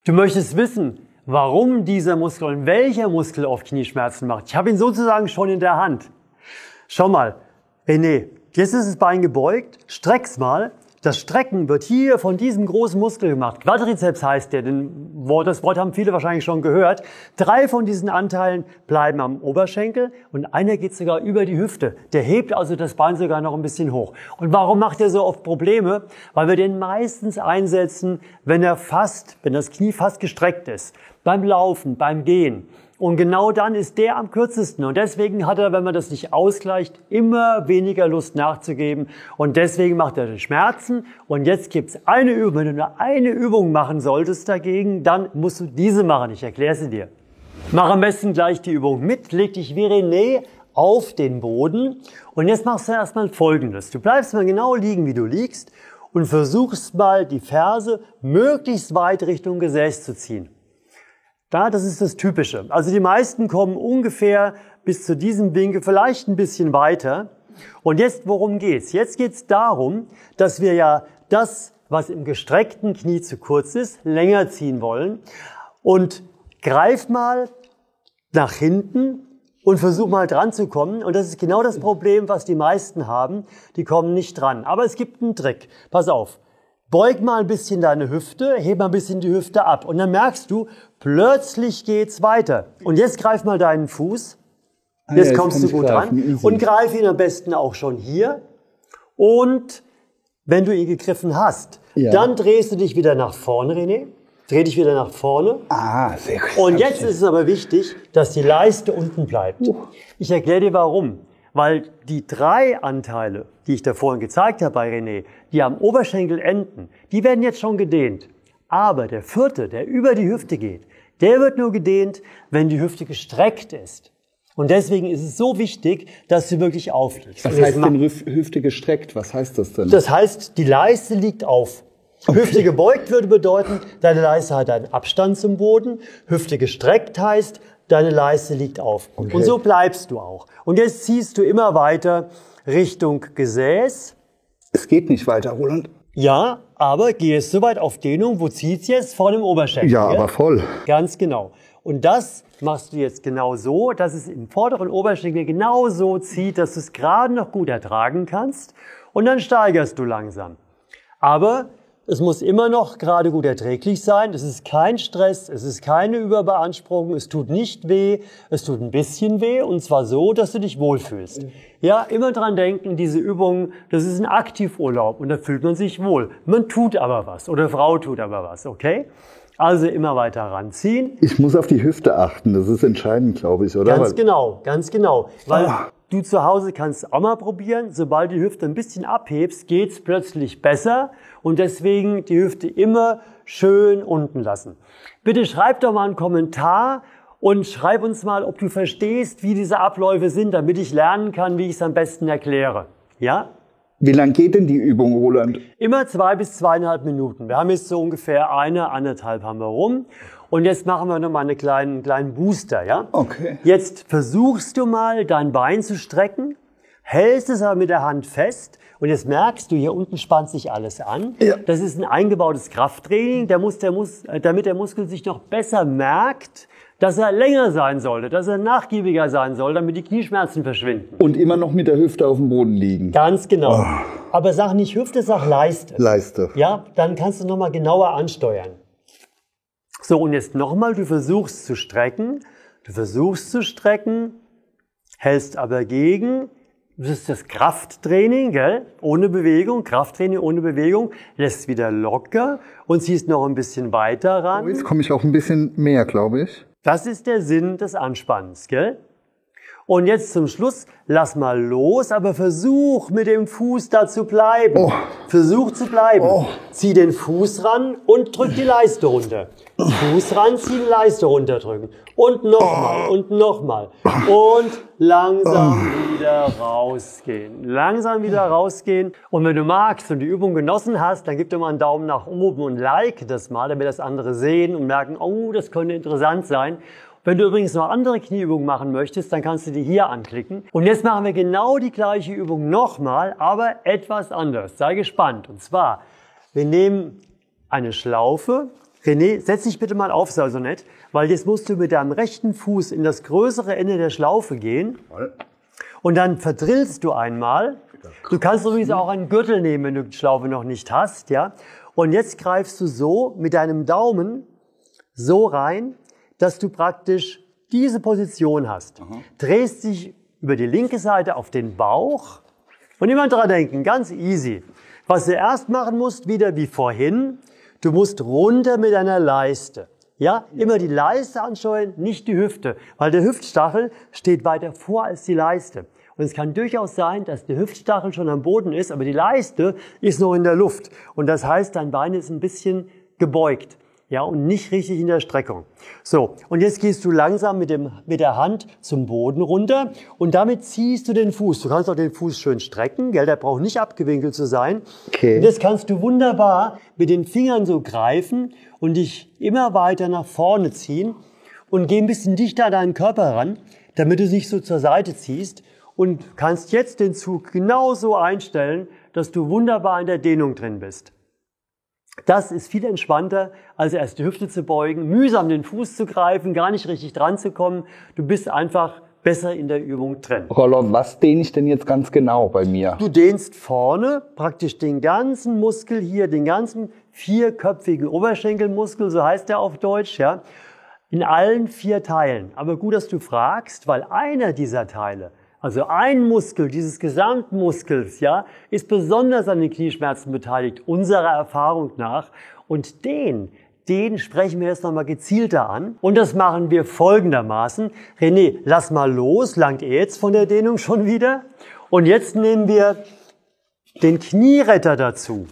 Du möchtest wissen, warum dieser Muskel und welcher Muskel oft Knieschmerzen macht. Ich habe ihn sozusagen schon in der Hand. Schau mal, René, jetzt ist das Bein gebeugt, streck's mal. Das Strecken wird hier von diesem großen Muskel gemacht. Quadrizeps heißt der, das Wort haben viele wahrscheinlich schon gehört. 3 von diesen Anteilen bleiben am Oberschenkel und einer geht sogar über die Hüfte. Der hebt also das Bein sogar noch ein bisschen hoch. Und warum macht er so oft Probleme? Weil wir den meistens einsetzen, wenn das Knie fast gestreckt ist. Beim Laufen, beim Gehen. Und genau dann ist der am kürzesten. Und deswegen hat er, wenn man das nicht ausgleicht, immer weniger Lust nachzugeben. Und deswegen macht er Schmerzen. Und jetzt gibt's eine Übung. Wenn du nur eine Übung machen solltest dagegen, dann musst du diese machen. Ich erkläre sie dir. Mach am besten gleich die Übung mit. Leg dich wie René auf den Boden. Und jetzt machst du erstmal Folgendes. Du bleibst mal genau liegen, wie du liegst. Und versuchst mal, die Ferse möglichst weit Richtung Gesäß zu ziehen. Das ist das Typische. Also die meisten kommen ungefähr bis zu diesem Winkel, vielleicht ein bisschen weiter. Und jetzt, worum geht's? Jetzt geht's darum, dass wir ja das, was im gestreckten Knie zu kurz ist, länger ziehen wollen. Und greif mal nach hinten und versuch mal dran zu kommen. Und das ist genau das Problem, was die meisten haben. Die kommen nicht dran. Aber es gibt einen Trick. Pass auf. Beug mal ein bisschen deine Hüfte, heb mal ein bisschen die Hüfte ab. Und dann merkst du, plötzlich geht's weiter. Und jetzt greif mal deinen Fuß. Jetzt kommst du gut dran. Und greif ihn am besten auch schon hier. Und wenn du ihn gegriffen hast, dann drehst du dich wieder nach vorne, René. Dreh dich wieder nach vorne. Sehr gut. Und jetzt ist es aber wichtig, dass die Leiste unten bleibt. Ich erkläre dir warum. Weil die 3 Anteile, die ich da vorhin gezeigt habe bei René, die am Oberschenkel enden, die werden jetzt schon gedehnt. Aber der 4., der über die Hüfte geht, der wird nur gedehnt, wenn die Hüfte gestreckt ist. Und deswegen ist es so wichtig, dass du wirklich aufliegst. Was heißt denn Hüfte gestreckt? Was heißt das denn? Das heißt, die Leiste liegt auf. Okay. Hüfte gebeugt würde bedeuten, deine Leiste hat einen Abstand zum Boden. Hüfte gestreckt heißt, deine Leiste liegt auf. Okay. Und so bleibst du auch. Und jetzt ziehst du immer weiter Richtung Gesäß. Es geht nicht weiter, Roland. Ja, aber geh so weit auf Dehnung. Wo zieht's jetzt? Vor dem Oberschenkel. Ja, aber voll. Ganz genau. Und das machst du jetzt genau so, dass es im vorderen Oberschenkel genau so zieht, dass du es gerade noch gut ertragen kannst. Und dann steigerst du langsam. Aber es muss immer noch gerade gut erträglich sein. Es ist kein Stress, es ist keine Überbeanspruchung, es tut nicht weh, es tut ein bisschen weh und zwar so, dass du dich wohlfühlst. Ja, immer dran denken, diese Übung, das ist ein Aktivurlaub und da fühlt man sich wohl. Man tut aber was oder Frau tut aber was, okay? Also immer weiter ranziehen. Ich muss auf die Hüfte achten, das ist entscheidend, glaube ich, oder? Ganz genau. Weil du zu Hause kannst auch mal probieren, sobald die Hüfte ein bisschen abhebst, geht's plötzlich besser und deswegen die Hüfte immer schön unten lassen. Bitte schreib doch mal einen Kommentar und schreib uns mal, ob du verstehst, wie diese Abläufe sind, damit ich lernen kann, wie ich es am besten erkläre. Ja? Wie lang geht denn die Übung, Roland? Immer 2 bis 2,5 Minuten. Wir haben jetzt so ungefähr 1,5 haben wir rum. Und jetzt machen wir nochmal einen kleinen Booster, ja? Okay. Jetzt versuchst du mal, dein Bein zu strecken, hältst es aber mit der Hand fest und jetzt merkst du, hier unten spannt sich alles an. Ja. Das ist ein eingebautes Krafttraining, damit der Muskel sich noch besser merkt, dass er länger sein sollte, dass er nachgiebiger sein soll, damit die Knieschmerzen verschwinden. Und immer noch mit der Hüfte auf dem Boden liegen. Ganz genau. Aber sag nicht Hüfte, sag Leiste. Leiste. Ja, dann kannst du nochmal genauer ansteuern. So, und jetzt nochmal, du versuchst zu strecken, hältst aber gegen. Das ist das Krafttraining, gell? Ohne Bewegung, Krafttraining ohne Bewegung, lässt wieder locker und ziehst noch ein bisschen weiter ran. Jetzt komme ich auch ein bisschen mehr, glaube ich. Das ist der Sinn des Anspannens, gell? Und jetzt zum Schluss, lass mal los, aber versuch mit dem Fuß da zu bleiben. Versuch zu bleiben. Zieh den Fuß ran und drück die Leiste runter. Fuß ran, zieh die Leiste runterdrücken. Und nochmal und nochmal. Und langsam wieder rausgehen. Langsam wieder rausgehen. Und wenn du magst und die Übung genossen hast, dann gib dir mal einen Daumen nach oben und like das mal, damit das andere sehen und merken, oh, das könnte interessant sein. Wenn du übrigens noch andere Knieübungen machen möchtest, dann kannst du die hier anklicken. Und jetzt machen wir genau die gleiche Übung nochmal, aber etwas anders. Sei gespannt. Und zwar, wir nehmen eine Schlaufe René, setz dich bitte mal auf, sei so nett, weil jetzt musst du mit deinem rechten Fuß in das größere Ende der Schlaufe gehen und dann verdrillst du einmal. Du kannst übrigens auch einen Gürtel nehmen, wenn du die Schlaufe noch nicht hast, ja. Und jetzt greifst du so mit deinem Daumen so rein, dass du praktisch diese Position hast. Drehst dich über die linke Seite auf den Bauch und immer dran denken, ganz easy. Was du erst machen musst, wieder wie vorhin, du musst runter mit deiner Leiste. Ja, immer die Leiste ansteuern, nicht die Hüfte, weil der Hüftstachel steht weiter vor als die Leiste. Und es kann durchaus sein, dass der Hüftstachel schon am Boden ist, aber die Leiste ist noch in der Luft. Und das heißt, dein Bein ist ein bisschen gebeugt. Ja, und nicht richtig in der Streckung. So, und jetzt gehst du langsam mit der Hand zum Boden runter und damit ziehst du den Fuß. Du kannst auch den Fuß schön strecken, gell? Der braucht nicht abgewinkelt zu sein. Okay. Und das kannst du wunderbar mit den Fingern so greifen und dich immer weiter nach vorne ziehen und geh ein bisschen dichter an deinen Körper ran, damit du dich so zur Seite ziehst und kannst jetzt den Zug genauso einstellen, dass du wunderbar in der Dehnung drin bist. Das ist viel entspannter, als erst die Hüfte zu beugen, mühsam den Fuß zu greifen, gar nicht richtig dran zu kommen. Du bist einfach besser in der Übung drin. Rollo, was dehne ich denn jetzt ganz genau bei mir? Du dehnst vorne praktisch den ganzen Muskel hier, den ganzen vierköpfigen Oberschenkelmuskel, so heißt der auf Deutsch, ja, in allen 4 Teilen. Aber gut, dass du fragst, weil einer dieser Teile, also ein Muskel dieses Gesamtmuskels, ja, ist besonders an den Knieschmerzen beteiligt, unserer Erfahrung nach. Und den sprechen wir jetzt nochmal gezielter an. Und das machen wir folgendermaßen. René, lass mal los, langt jetzt von der Dehnung schon wieder. Und jetzt nehmen wir den Knieretter dazu.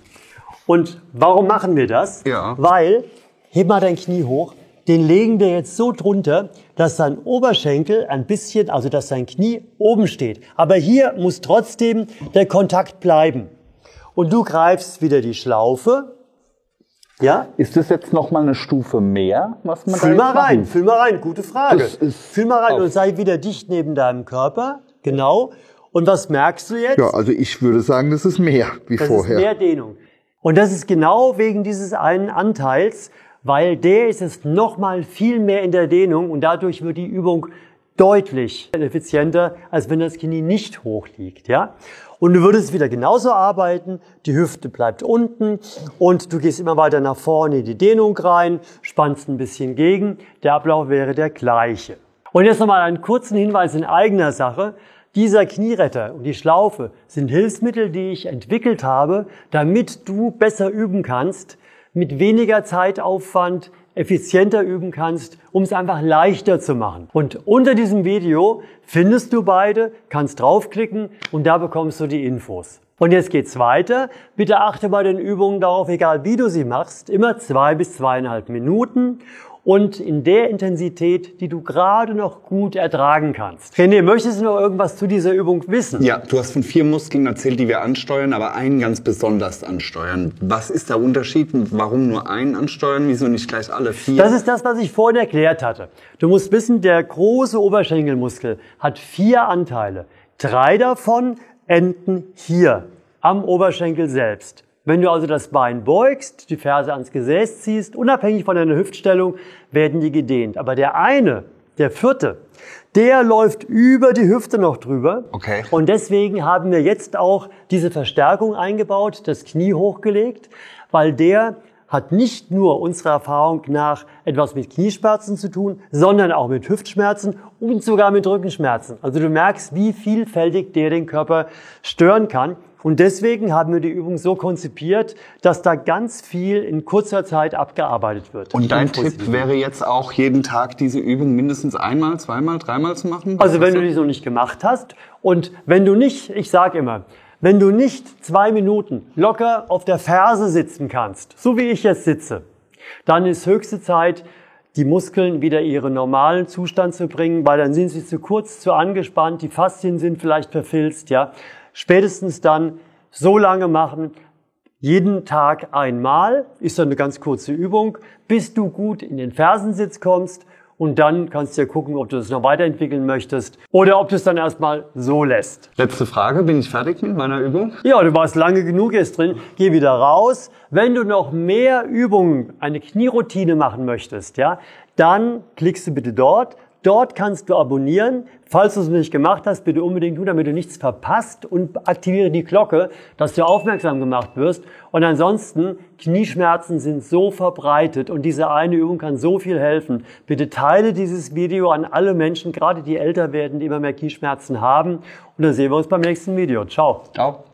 Und warum machen wir das? Ja. Weil, heb mal dein Knie hoch. Den legen wir jetzt so drunter, dass sein Oberschenkel ein bisschen, also dass sein Knie oben steht. Aber hier muss trotzdem der Kontakt bleiben. Und du greifst wieder die Schlaufe. Ja? Ist das jetzt noch mal eine Stufe mehr, was man Fühl da mal jetzt rein, fühl mal rein, gute Frage. Fühl mal rein auf. und sei wieder dicht neben deinem Körper. Genau. Und was merkst du jetzt? Ja, also ich würde sagen, das ist mehr wie Das vorher. ist mehr Dehnung. Und das ist genau wegen dieses einen Anteils, weil der ist es nochmal viel mehr in der Dehnung und dadurch wird die Übung deutlich effizienter, als wenn das Knie nicht hoch liegt, ja? Und du würdest wieder genauso arbeiten, die Hüfte bleibt unten und du gehst immer weiter nach vorne in die Dehnung rein, spannst ein bisschen gegen, der Ablauf wäre der gleiche. Und jetzt nochmal einen kurzen Hinweis in eigener Sache. Dieser Knieretter und die Schlaufe sind Hilfsmittel, die ich entwickelt habe, damit du besser üben kannst, mit weniger Zeitaufwand effizienter üben kannst, um es einfach leichter zu machen. Und unter diesem Video findest du beide, kannst draufklicken und da bekommst du die Infos. Und jetzt geht's weiter. Bitte achte bei den Übungen darauf, egal wie du sie machst, immer 2 bis 2,5 Minuten und in der Intensität, die du gerade noch gut ertragen kannst. René, möchtest du noch irgendwas zu dieser Übung wissen? Ja, du hast von 4 Muskeln erzählt, die wir ansteuern, aber einen ganz besonders ansteuern. Was ist der Unterschied? Warum nur einen ansteuern? Wieso nicht gleich alle 4? Das ist das, was ich vorhin erklärt hatte. Du musst wissen, der große Oberschenkelmuskel hat 4 Anteile. 3 davon enden hier am Oberschenkel selbst. Wenn du also das Bein beugst, die Ferse ans Gesäß ziehst, unabhängig von deiner Hüftstellung, werden die gedehnt. Aber der eine, der 4., der läuft über die Hüfte noch drüber. Okay. Und deswegen haben wir jetzt auch diese Verstärkung eingebaut, das Knie hochgelegt, weil der hat nicht nur unserer Erfahrung nach etwas mit Knieschmerzen zu tun, sondern auch mit Hüftschmerzen und sogar mit Rückenschmerzen. Also du merkst, wie vielfältig der den Körper stören kann. Und deswegen haben wir die Übung so konzipiert, dass da ganz viel in kurzer Zeit abgearbeitet wird. Und dein Tipp wäre jetzt auch, jeden Tag diese Übung mindestens einmal, zweimal, dreimal zu machen? Also wenn du die so nicht gemacht hast und wenn du nicht, ich sage immer, wenn du nicht 2 Minuten locker auf der Ferse sitzen kannst, so wie ich jetzt sitze, dann ist höchste Zeit, die Muskeln wieder ihren normalen Zustand zu bringen, weil dann sind sie zu kurz, zu angespannt, die Faszien sind vielleicht verfilzt, ja. Spätestens dann so lange machen, jeden Tag einmal, ist dann eine ganz kurze Übung, bis du gut in den Fersensitz kommst Und dann kannst du ja gucken, ob du das noch weiterentwickeln möchtest oder ob du es dann erstmal so lässt. Letzte Frage, bin ich fertig mit meiner Übung? Ja, du warst lange genug jetzt drin. Geh wieder raus. Wenn du noch mehr Übungen, eine Knieroutine machen möchtest, ja, dann klickst du bitte dort. Dort kannst du abonnieren. Falls du es nicht gemacht hast, bitte unbedingt tun, damit du nichts verpasst, und aktiviere die Glocke, dass du aufmerksam gemacht wirst. Und ansonsten, Knieschmerzen sind so verbreitet und diese eine Übung kann so viel helfen. Bitte teile dieses Video an alle Menschen, gerade die älter werden, die immer mehr Knieschmerzen haben. Und dann sehen wir uns beim nächsten Video. Ciao. Ciao.